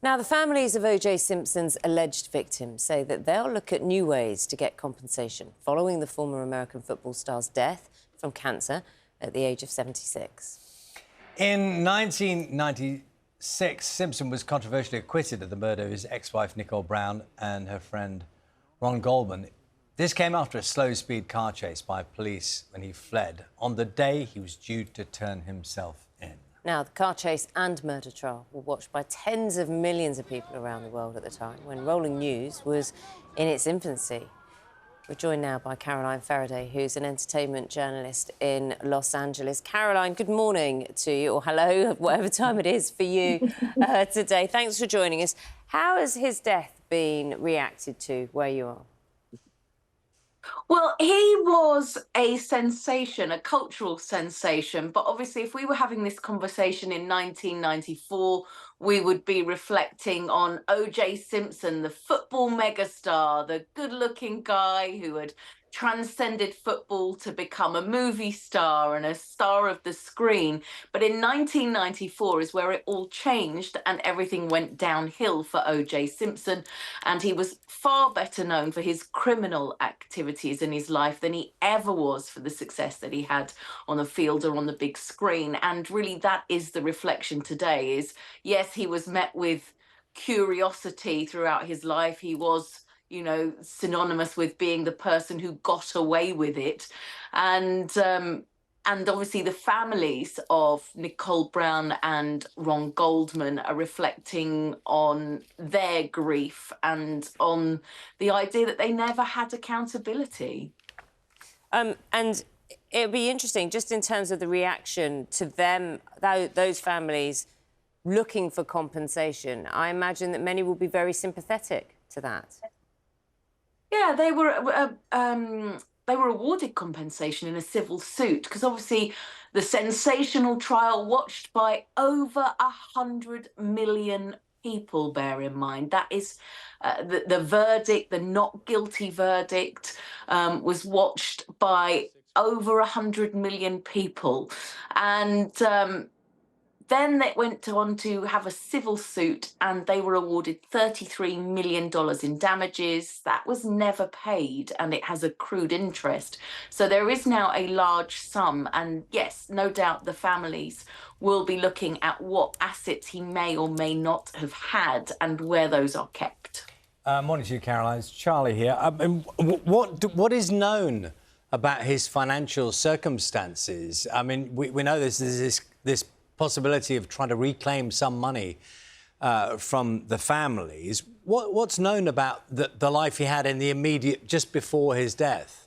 Now, the families of O.J. Simpson's alleged victims say that they'll look at new ways to get compensation following the former American football star's death from cancer at the age of 76. In 1996, Simpson was controversially acquitted of the murder of his ex-wife Nicole Brown and her friend Ron Goldman. This came after a slow-speed car chase by police when he fled on the day he was due to turn himself in. Now, the car chase and murder trial were watched by tens of millions of people around the world at the time, when rolling news was in its infancy. We're joined now by Caroline Feraday, who's an entertainment journalist in Los Angeles. Caroline, good morning to you, or hello, whatever time it is for you today. Thanks for joining us. How has his death been reacted to where you are? Well, he was a sensation, a cultural sensation. But obviously, if we were having this conversation in 1994, we would be reflecting on O.J. Simpson, the football megastar, the good-looking guy who had transcended football to become a movie star and a star of the screen. But in 1994 is where it all changed and everything went downhill for O.J. Simpson. And he was far better known for his criminal activities in his life than he ever was for the success that he had on the field or on the big screen. And really, that is the reflection today is, yes, he was met with curiosity throughout his life. He was, you know, synonymous with being the person who got away with it. And obviously the families of Nicole Brown and Ron Goldman are reflecting on their grief and on the idea that they never had accountability. And it'll be interesting, just in terms of the reaction to them, those families looking for compensation. I imagine that many will be very sympathetic to that. Yeah, they were awarded compensation in a civil suit because obviously the sensational trial watched by over 100 million people, bear in mind. That is the verdict, the not guilty verdict, was watched by over 100 million people. And then they went on to have a civil suit and they were awarded $33 million in damages. That was never paid and it has accrued interest. So there is now a large sum. And yes, no doubt the families will be looking at what assets he may or may not have had and where those are kept. Morning to you, Caroline. It's Charlie here. What is known about his financial circumstances? I mean, we know there's this possibility of trying to reclaim some money from the families. What's known about the life he had in the immediate, just before his death?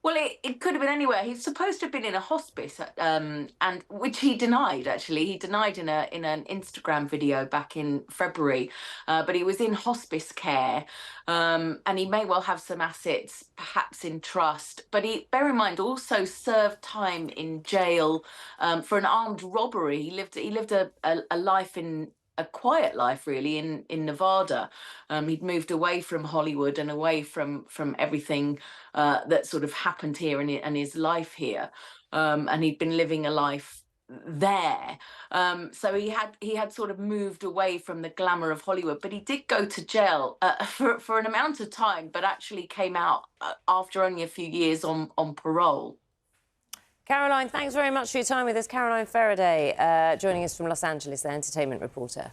Well, it could have been anywhere. He's supposed to have been in a hospice, and which he denied, actually. He denied in an Instagram video back in February, but he was in hospice care, and he may well have some assets, perhaps in trust. But he, bear in mind, also served time in jail for an armed robbery. He lived a life a quiet life, really, in Nevada. He'd moved away from Hollywood and away from everything that sort of happened here in his life here. And he'd been living a life there. So he had sort of moved away from the glamour of Hollywood, but he did go to jail for an amount of time, but actually came out after only a few years on parole. Caroline, thanks very much for your time with us. Caroline Feraday, joining us from Los Angeles, the entertainment reporter.